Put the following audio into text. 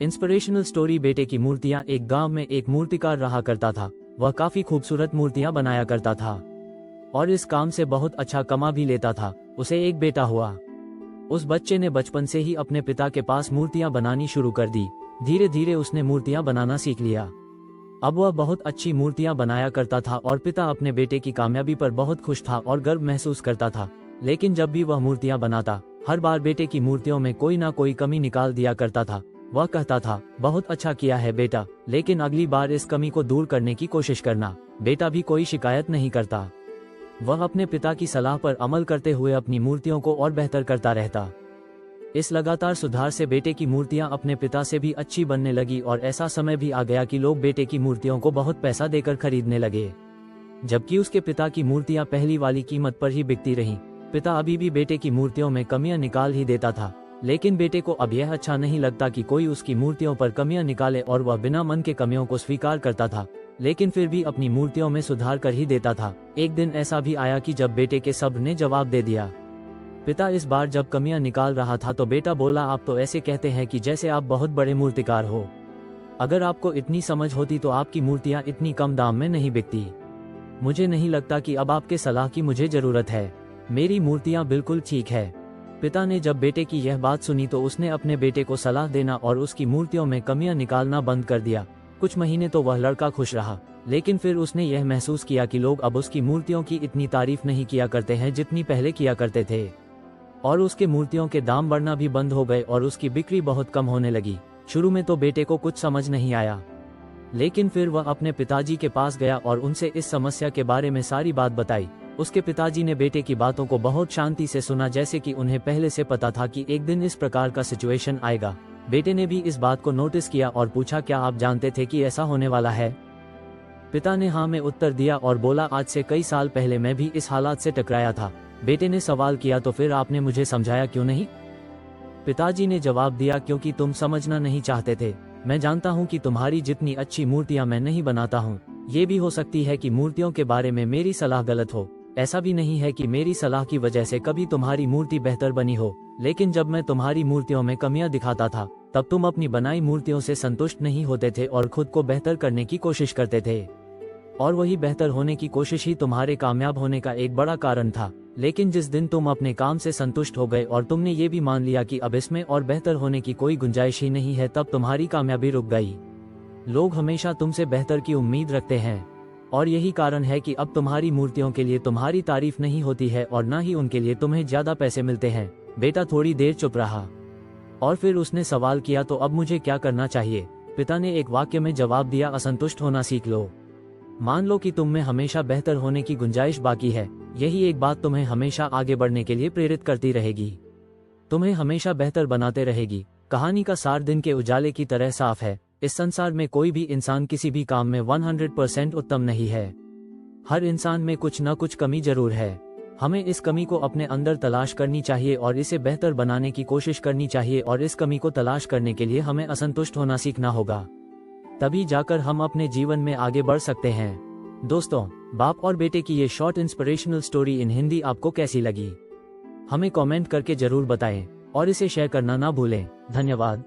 Inspirational story. बेटे की मूर्तियां। एक गांव में एक मूर्तिकार रहा करता था। वह काफी खूबसूरत मूर्तियां बनाया करता था और इस काम से बहुत अच्छा कमा भी लेता था। उसे एक बेटा हुआ। उस बच्चे ने बचपन से ही अपने पिता के पास मूर्तियां बनानी शुरू कर दी। धीरे धीरे उसने मूर्तियां बनाना सीख लिया। अब वह बहुत अच्छी मूर्तियां बनाया करता था और पिता अपने बेटे की कामयाबी पर बहुत खुश था और गर्व महसूस करता था। लेकिन जब भी वह मूर्तियां बनाता, हर बार बेटे की मूर्तियों में कोई ना कोई कमी निकाल दिया करता था। वह कहता था, बहुत अच्छा किया है बेटा, लेकिन अगली बार इस कमी को दूर करने की कोशिश करना। बेटा भी कोई शिकायत नहीं करता। वह अपने पिता की सलाह पर अमल करते हुए अपनी मूर्तियों को और बेहतर करता रहता। इस लगातार सुधार से बेटे की मूर्तियां अपने पिता से भी अच्छी बनने लगी और ऐसा समय भी आ गया कि लोग बेटे की मूर्तियों को बहुत पैसा देकर खरीदने लगे, जबकि उसके पिता की मूर्तियां पहली वाली कीमत पर ही बिकती रहीं। पिता अभी भी बेटे की मूर्तियों में कमियां निकाल ही देता था, लेकिन बेटे को अब यह अच्छा नहीं लगता कि कोई उसकी मूर्तियों पर कमियां निकाले और वह बिना मन के कमियों को स्वीकार करता था, लेकिन फिर भी अपनी मूर्तियों में सुधार कर ही देता था। एक दिन ऐसा भी आया कि जब बेटे के सब ने जवाब दे दिया। पिता इस बार जब कमियां निकाल रहा था तो बेटा बोला, आप तो ऐसे कहते हैं कि जैसे आप बहुत बड़े मूर्तिकार हो। अगर आपको इतनी समझ होती तो आपकी मूर्तियां इतनी कम दाम में नहीं बिकती। मुझे नहीं लगता कि अब आपके सलाह की मुझे जरूरत है। मेरी मूर्तियां बिल्कुल ठीक है। पिता ने जब बेटे की यह बात सुनी तो उसने अपने बेटे को सलाह देना और उसकी मूर्तियों में कमियां निकालना बंद कर दिया। कुछ महीने तो वह लड़का खुश रहा, लेकिन फिर उसने यह महसूस किया कि लोग अब उसकी मूर्तियों की इतनी तारीफ नहीं किया करते हैं जितनी पहले किया करते थे, और उसके मूर्तियों के दाम बढ़ना भी बंद हो गए और उसकी बिक्री बहुत कम होने लगी। शुरू में तो बेटे को कुछ समझ नहीं आया, लेकिन फिर वह अपने पिताजी के पास गया और उनसे इस समस्या के बारे में सारी बात बताई। उसके पिताजी ने बेटे की बातों को बहुत शांति से सुना, जैसे कि उन्हें पहले से पता था कि एक दिन इस प्रकार का सिचुएशन आएगा। बेटे ने भी इस बात को नोटिस किया और पूछा, क्या आप जानते थे कि ऐसा होने वाला है? पिता ने हाँ में उत्तर दिया और बोला, आज से कई साल पहले मैं भी इस हालात से टकराया था। बेटे ने सवाल किया, तो फिर आपने मुझे समझाया क्यों नहीं? पिताजी ने जवाब दिया, क्योंकि तुम समझना नहीं चाहते थे। मैं जानता हूँ कि तुम्हारी जितनी अच्छी मूर्तियाँ मैं नहीं बनाता हूँ। ये भी हो सकती है कि मूर्तियों के बारे में मेरी सलाह गलत हो। ऐसा भी नहीं है कि मेरी सलाह की वजह से कभी तुम्हारी मूर्ति बेहतर बनी हो, लेकिन जब मैं तुम्हारी मूर्तियों में कमियां दिखाता था तब तुम अपनी बनाई मूर्तियों से संतुष्ट नहीं होते थे और खुद को बेहतर करने की कोशिश करते थे, और वही बेहतर होने की कोशिश ही तुम्हारे कामयाब होने का एक बड़ा कारण था। लेकिन जिस दिन तुम अपने काम से संतुष्ट हो गए और तुमने ये भी मान लिया कि अब इसमें और बेहतर होने की कोई गुंजाइश ही नहीं है, तब तुम्हारी कामयाबी रुक गई। लोग हमेशा तुमसे बेहतर की उम्मीद रखते हैं, और यही कारण है कि अब तुम्हारी मूर्तियों के लिए तुम्हारी तारीफ नहीं होती है और न ही उनके लिए तुम्हें ज्यादा पैसे मिलते हैं। बेटा थोड़ी देर चुप रहा और फिर उसने सवाल किया, तो अब मुझे क्या करना चाहिए? पिता ने एक वाक्य में जवाब दिया, असंतुष्ट होना सीख लो। मान लो कि तुम में हमेशा बेहतर होने की गुंजाइश बाकी है। यही एक बात तुम्हें हमेशा आगे बढ़ने के लिए प्रेरित करती रहेगी, तुम्हें हमेशा बेहतर बनाते रहेगी। कहानी का सार दिन के उजाले की तरह साफ है। इस संसार में कोई भी इंसान किसी भी काम में 100% उत्तम नहीं है। हर इंसान में कुछ न कुछ कमी जरूर है। हमें इस कमी को अपने अंदर तलाश करनी चाहिए और इसे बेहतर बनाने की कोशिश करनी चाहिए, और इस कमी को तलाश करने के लिए हमें असंतुष्ट होना सीखना होगा। तभी जाकर हम अपने जीवन में आगे बढ़ सकते हैं। दोस्तों, बाप और बेटे की ये short inspirational story in Hindi आपको कैसी लगी? हमें कमेंट करके जरूर बताएं और इसे शेयर करना ना भूलें। धन्यवाद।